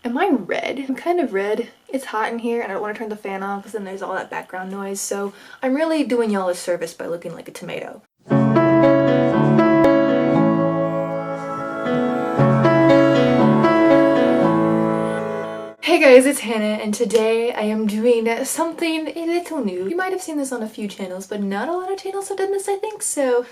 Am I red? I'm kind of red. It's hot in here and I don't want to turn the fan off because then there's all that background noise, so I'm really doing y'all a service by looking like a tomato. Hey guys, it's Hannah, and today I am doing something a little new. You might have seen this on a few channels, but not a lot of channels have done this, I think, so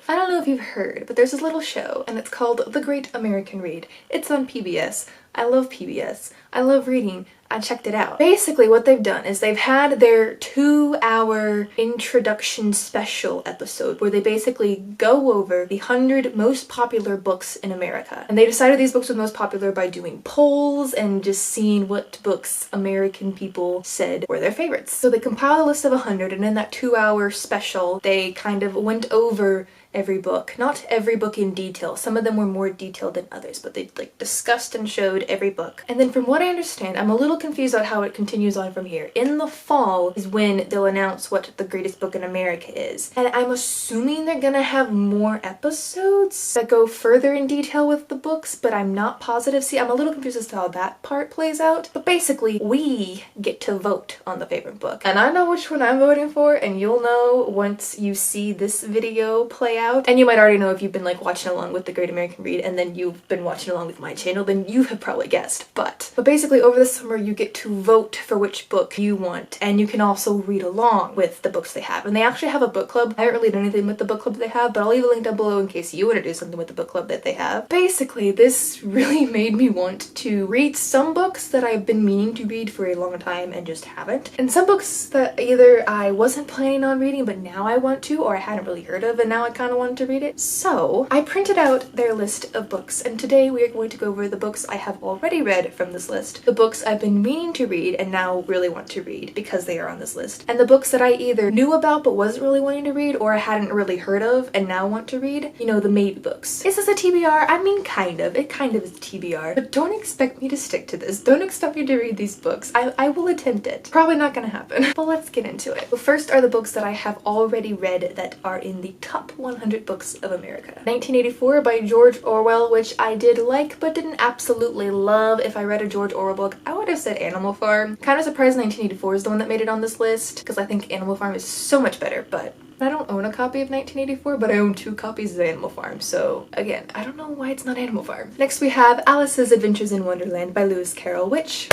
I don't know if you've heard, but there's this little show, and it's called The Great American Read. It's on PBS. I love PBS. I love reading. I checked it out. Basically, what they've done is they've had their 2-hour introduction special episode where they basically go over the 100 most popular books in America. And they decided these books were most popular by doing polls and just seeing what books American people said were their favorites. So they compiled a list of 100, and in that 2-hour special, they kind of went over every book. Not every book in detail. Some of them were more detailed than others, but they discussed and showed every book. And then from what I understand, I'm a little confused about how it continues on from here. In the fall is when they'll announce what the greatest book in America is. And I'm assuming they're gonna have more episodes that go further in detail with the books, but I'm not positive. See, I'm a little confused as to how that part plays out. But basically, we get to vote on the favorite book. And I know which one I'm voting for, and you'll know once you see this video play out. And you might already know if you've been watching along with The Great American Read and then you've been watching along with my channel, then you have probably guessed. But basically over the summer you get to vote for which book you want, and you can also read along with the books they have. And they actually have a book club. I haven't really done anything with the book club they have, but I'll leave a link down below in case you want to do something with the book club that they have. Basically, this really made me want to read some books that I've been meaning to read for a long time and just haven't. And some books that either I wasn't planning on reading but now I want to, or I hadn't really heard of and now I kind of wanted to read it. So I printed out their list of books, and today we are going to go over the books I have already read from this list, the books I've been meaning to read and now really want to read because they are on this list, and the books that I either knew about but wasn't really wanting to read or I hadn't really heard of and now want to read. You know, the maybe books. Is this a TBR? I mean, kind of. It kind of is a TBR, but don't expect me to stick to this. Don't expect me to read these books. I will attempt it. Probably not gonna happen. But let's get into it. So first are the books that I have already read that are in the top 100 books of America. 1984 by George Orwell, which I did like but didn't absolutely love. If I read a George Orwell book, I would have said Animal Farm. Kind of surprised 1984 is the one that made it on this list because I think Animal Farm is so much better, but I don't own a copy of 1984, but I own 2 copies of Animal Farm, so again, I don't know why it's not Animal Farm. Next we have Alice's Adventures in Wonderland by Lewis Carroll, which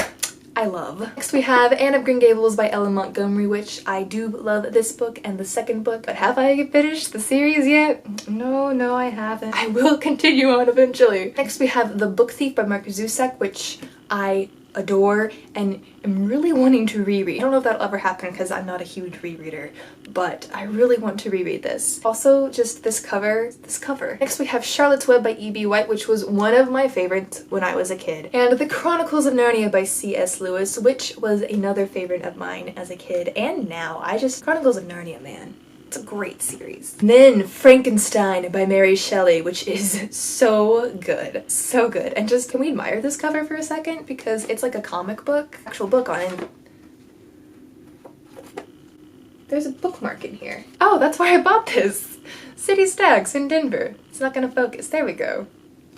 I love. Next we have Anne of Green Gables by Ellen Montgomery, which I do love this book and the second book, but have I finished the series yet? No, I haven't. I will continue on eventually. Next we have The Book Thief by Markus Zusak, which I adore and am really wanting to reread. I don't know if that'll ever happen because I'm not a huge rereader, but I really want to reread this. Also, just this cover. Next we have Charlotte's Web by E.B. White, which was one of my favorites when I was a kid. And The Chronicles of Narnia by C.S. Lewis, which was another favorite of mine as a kid and now. Chronicles of Narnia, man. It's a great series. And then Frankenstein by Mary Shelley, which is so good. So good. And just, can we admire this cover for a second? Because it's like a comic book, actual book on it. There's a bookmark in here. Oh, that's why I bought this. City Stacks in Denver. It's not gonna focus. There we go.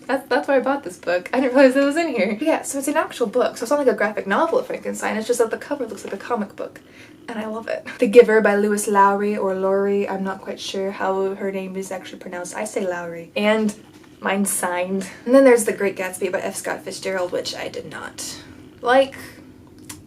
That's why I bought this book. I didn't realize it was in here. But yeah, so it's an actual book. So it's not like a graphic novel of Frankenstein. It's just that the cover looks like a comic book. And I love it. The Giver by Lowry or Lowry. I'm not quite sure how her name is actually pronounced. I say Lowry. And mine's signed. And then there's The Great Gatsby by F. Scott Fitzgerald, which I did not like.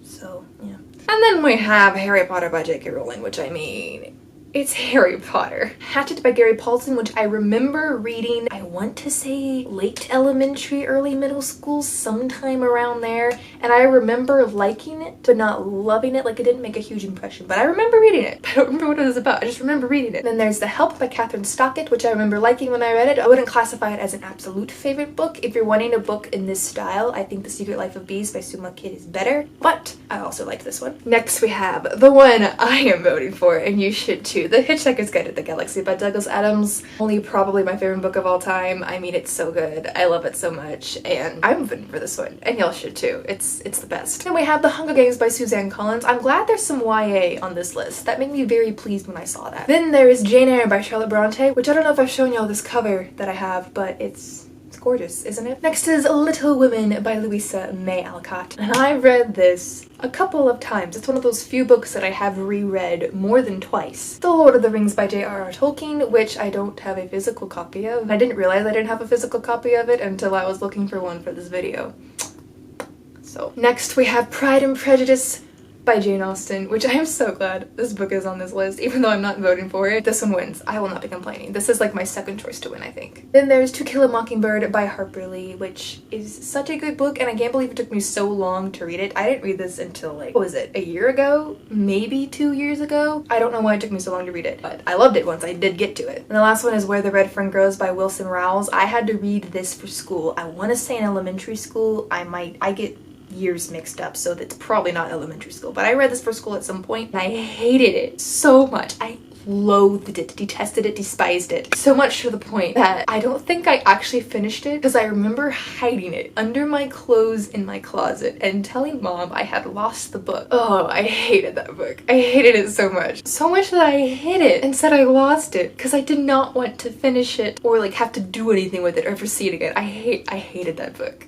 So, yeah. And then we have Harry Potter by J.K. Rowling, which I mean, it's Harry Potter. Hatchet by Gary Paulson, which I remember reading, I want to say late elementary, early middle school, sometime around there. And I remember liking it, but not loving it. Like, it didn't make a huge impression, but I remember reading it. I don't remember what it was about. I just remember reading it. Then there's The Help by Catherine Stockett, which I remember liking when I read it. I wouldn't classify it as an absolute favorite book. If you're wanting a book in this style, I think The Secret Life of Bees by Suma Kidd is better, but I also like this one. Next we have the one I am voting for, and you should too. The Hitchhiker's Guide to the Galaxy by Douglas Adams. Only probably my favorite book of all time. I mean, it's so good. I love it so much, and I'm voting for this one, and y'all should too. It's the best. Then we have The Hunger Games by Suzanne Collins. I'm glad there's some YA on this list. That made me very pleased when I saw that. Then there is Jane Eyre by Charlotte Bronte, which I don't know if I've shown y'all this cover that I have, but it's gorgeous, isn't it? Next is Little Women by Louisa May Alcott. And I've read this a couple of times. It's one of those few books that I have reread more than twice. The Lord of the Rings by J.R.R. Tolkien, which I don't have a physical copy of. I didn't realize I didn't have a physical copy of it until I was looking for one for this video. So next we have Pride and Prejudice by Jane Austen, which I am so glad this book is on this list, even though I'm not voting for it. This one wins. I will not be complaining. This is like my second choice to win, I think. Then there's To Kill a Mockingbird by Harper Lee, which is such a good book, and I can't believe it took me so long to read it. I didn't read this until like, what was it, a year ago? Maybe 2 years ago? I don't know why it took me so long to read it, but I loved it once I did get to it. And the last one is Where the Red Fern Grows by Wilson Rowles. I had to read this for school. I want to say in elementary school. I get years mixed up, so that's probably not elementary school, but I read this for school at some point and I hated it so much. I loathed it, detested it, despised it, so much to the point that I don't think I actually finished it because I remember hiding it under my clothes in my closet and telling mom I had lost the book. Oh, I hated that book. I hated it so much. So much that I hid it and said I lost it because I did not want to finish it or like have to do anything with it or ever see it again. I hated that book.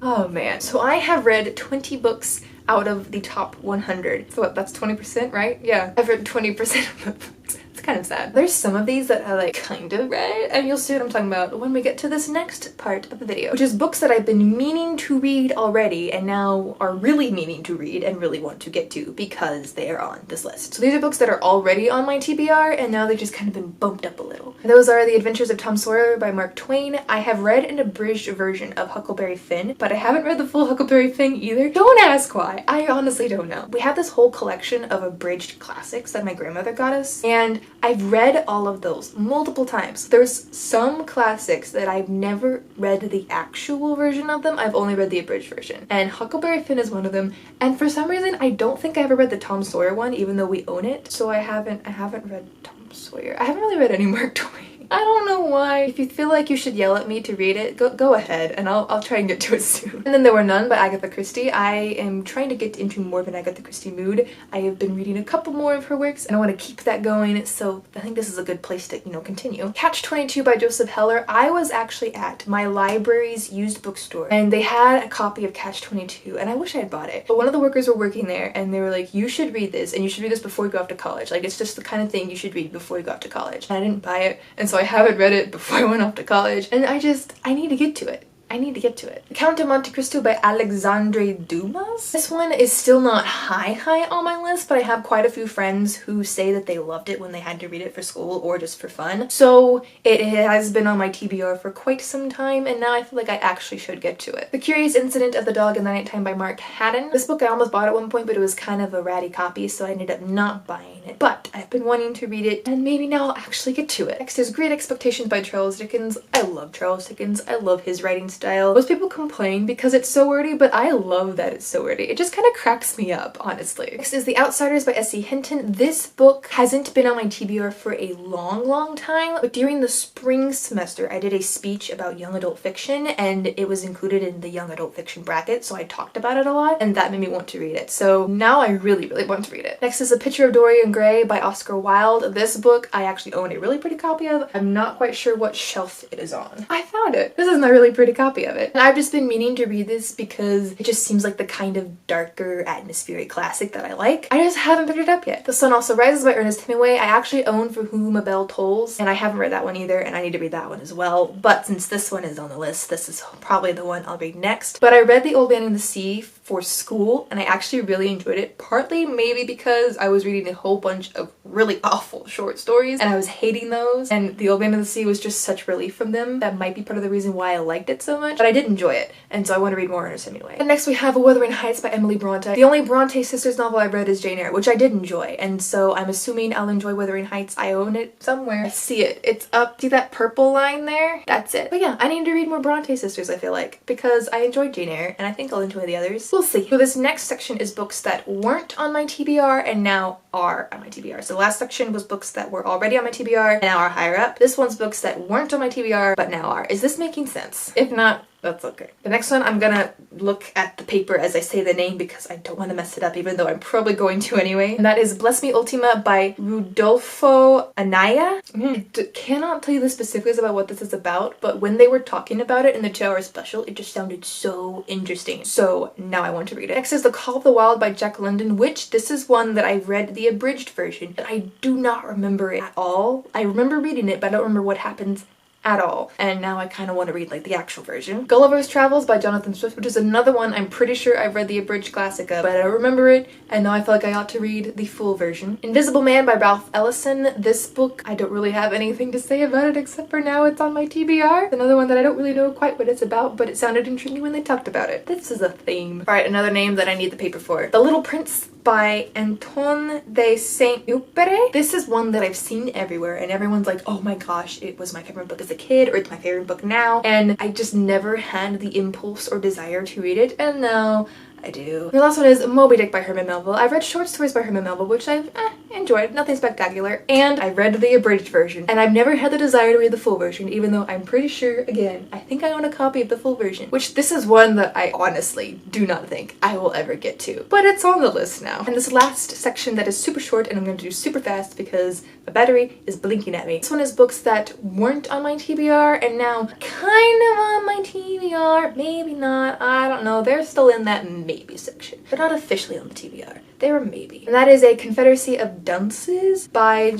Oh man. So I have read 20 books out of the top 100. So what, that's 20%, right? Yeah. I've read 20% of the books. It's kind of sad. There's some of these that I like kind of read, and you'll see what I'm talking about when we get to this next part of the video, which is books that I've been meaning to read already and now are really meaning to read and really want to get to because they are on this list. So these are books that are already on my TBR and now they've just kind of been bumped up a little. And those are The Adventures of Tom Sawyer by Mark Twain. I have read an abridged version of Huckleberry Finn, but I haven't read the full Huckleberry Finn either. Don't ask why. I honestly don't know. We have this whole collection of abridged classics that my grandmother got us, and I've read all of those multiple times. There's some classics that I've never read the actual version of them. I've only read the abridged version, and Huckleberry Finn is one of them. And for some reason, I don't think I ever read the Tom Sawyer one, even though we own it. So I haven't read Tom Sawyer. I haven't really read any Mark Twain. I don't know why. If you feel like you should yell at me to read it, go ahead, and I'll try and get to it soon. And then There Were None by Agatha Christie. I am trying to get into more of an Agatha Christie mood. I have been reading a couple more of her works, and I want to keep that going, so I think this is a good place to, continue. Catch-22 by Joseph Heller. I was actually at my library's used bookstore, and they had a copy of Catch-22, and I wish I had bought it. But one of the workers were working there, and they were like, you should read this, and you should read this before you go off to college. Like, it's just the kind of thing you should read before you go off to college. And I didn't buy it, and so I haven't read it before I went off to college, and I need to get to it. I need to get to it. The Count of Monte Cristo by Alexandre Dumas. This one is still not high on my list, but I have quite a few friends who say that they loved it when they had to read it for school or just for fun. So it has been on my TBR for quite some time, and now I feel like I actually should get to it. The Curious Incident of the Dog in the Nighttime by Mark Haddon. This book I almost bought at one point, but it was kind of a ratty copy, so I ended up not buying it. But I've been wanting to read it, and maybe now I'll actually get to it. Next is Great Expectations by Charles Dickens. I love Charles Dickens. I love his writing style. Most people complain because it's so wordy, but I love that it's so wordy. It just kind of cracks me up, honestly. Next is The Outsiders by S.E. Hinton. This book hasn't been on my TBR for a long time, but during the spring semester I did a speech about young adult fiction, and it was included in the young adult fiction bracket, so I talked about it a lot, and that made me want to read it. So now I really want to read it. Next is A Picture of Dorian Gray by Oscar Wilde. This book I actually own a really pretty copy of. I'm not quite sure what shelf it is on. I found it. This is my really pretty copy of it. And I've just been meaning to read this because it just seems like the kind of darker, atmospheric classic that I like. I just haven't picked it up yet. The Sun Also Rises by Ernest Hemingway. I actually own For Whom a Bell Tolls, and I haven't read that one either, and I need to read that one as well. But since this one is on the list, this is probably the one I'll read next. But I read The Old Man and the Sea for school, and I actually really enjoyed it, partly maybe because I was reading a whole bunch of really awful short stories, and I was hating those, and The Old Man and the Sea was just such relief from them. That might be part of the reason why I liked it so much, but I did enjoy it, and so I want to read more Ernest Hemingway. And next we have Wuthering Heights by Emily Bronte. The only Bronte sisters novel I've read is Jane Eyre, which I did enjoy, and so I'm assuming I'll enjoy Wuthering Heights. I own it somewhere. I see it. It's up. See that purple line there? That's it. But yeah, I need to read more Bronte sisters, I feel like, because I enjoyed Jane Eyre, and I think I'll enjoy the others. We'll see. So this next section is books that weren't on my TBR and now are on my TBR. So the last section was books that were already on my TBR and now are higher up. This one's books that weren't on my TBR but now are. Is this making sense? If not, That's okay. The next one, I'm gonna look at the paper as I say the name because I don't want to mess it up, even though I'm probably going to anyway. And that is Me Ultima by Rodolfo Anaya. I cannot tell you the specifics about what this is about, but when they were talking about it in the 2-hour special, it just sounded so interesting. So now I want to read it. Next is The Call of the Wild by Jack London, which this is one that I read the abridged version, but I do not remember it at all. I remember reading it, but I don't remember what happens at all. And now I kind of want to read like the actual version. Gulliver's Travels by Jonathan Swift, which is another one I'm pretty sure I've read the abridged classic of, but I don't remember it, and now I feel like I ought to read the full version. Invisible Man by Ralph Ellison. This book, I don't really have anything to say about it except for now it's on my TBR. Another one that I don't really know quite what it's about, but it sounded intriguing when they talked about it. This is a theme. Alright, another name that I need the paper for. The Little Prince by Anton de Saint-Exupéry. This is one that I've seen everywhere and everyone's like, oh my gosh, it was my favorite book as a kid, or it's my favorite book now, and I just never had the impulse or desire to read it, and now I do. The last one is Moby Dick by Herman Melville. I've read short stories by Herman Melville, which I've enjoyed, nothing spectacular, and I read the abridged version, and I've never had the desire to read the full version, even though I'm pretty sure, again, I think I own a copy of the full version, which this is one that I honestly do not think I will ever get to, but it's on the list now. And this last section that is super short, and I'm going to do super fast because my battery is blinking at me. This one is books that weren't on my TBR and now kind of on my TBR, maybe not, I don't know, they're still in that maybe section. They're not officially on the TBR, they were maybe. And that is A Confederacy of Dunces by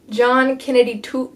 John Kennedy Toole?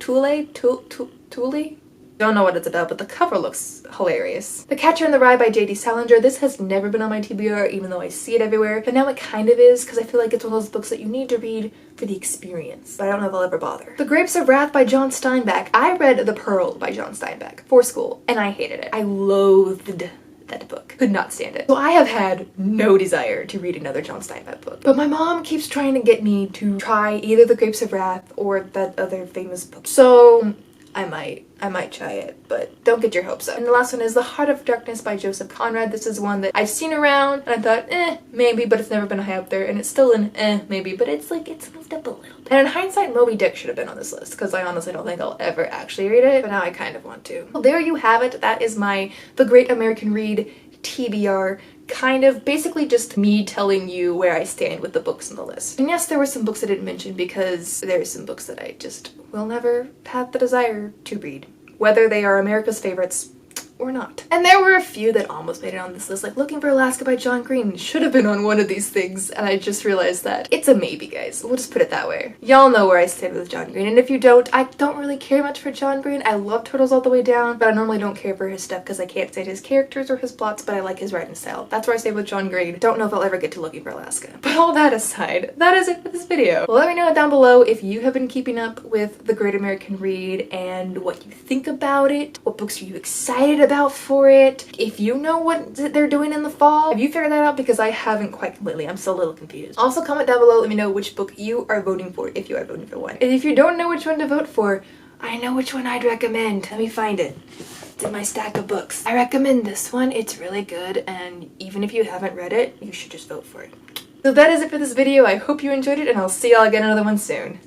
Don't know what it's about, but the cover looks hilarious. The Catcher in the Rye by J.D. Salinger. This has never been on my TBR, even though I see it everywhere, but now it kind of is, because I feel like it's one of those books that you need to read for the experience, but I don't know if I'll ever bother. The Grapes of Wrath by John Steinbeck. I read The Pearl by John Steinbeck for school, and I hated it. I loathed that book. Could not stand it. So I have had no desire to read another John Steinbeck book. But my mom keeps trying to get me to try either The Grapes of Wrath or that other famous book. So I might try it, but don't get your hopes up. And the last one is The Heart of Darkness by Joseph Conrad. This is one that I've seen around and I thought, maybe, but it's never been high up there, and it's still an maybe, but it's like, it's moved up a little bit. And in hindsight, Moby Dick should have been on this list, because I honestly don't think I'll ever actually read it, but now I kind of want to. Well, there you have it. That is my The Great American Read TBR, kind of basically just me telling you where I stand with the books on the list. And yes, there were some books I didn't mention because there are some books that I just will never have the desire to read, whether they are America's favorites or not. And there were a few that almost made it on this list, like Looking for Alaska by John Green should have been on one of these things, and I just realized that it's a maybe, guys. We'll just put it that way. Y'all know where I stand with John Green, and if you don't, I don't really care much for John Green. I love Turtles All the Way Down, but I normally don't care for his stuff because I can't stand his characters or his plots, but I like his writing style. That's where I stand with John Green. Don't know if I'll ever get to Looking for Alaska. But all that aside, that is it for this video. Well, let me know down below if you have been keeping up with The Great American Read and what you think about it. What books are you excited about for it? If you know what they're doing in the fall, have you figured that out? Because I haven't quite completely. I'm still a little confused. Also, comment down below, let me know which book you are voting for, if you are voting for one. And if you don't know which one to vote for, I know which one I'd recommend. Let me find it. It's in my stack of books. I recommend this one. It's really good, and even if you haven't read it, you should just vote for it. So that is it for this video. I hope you enjoyed it, and I'll see y'all again in another one soon.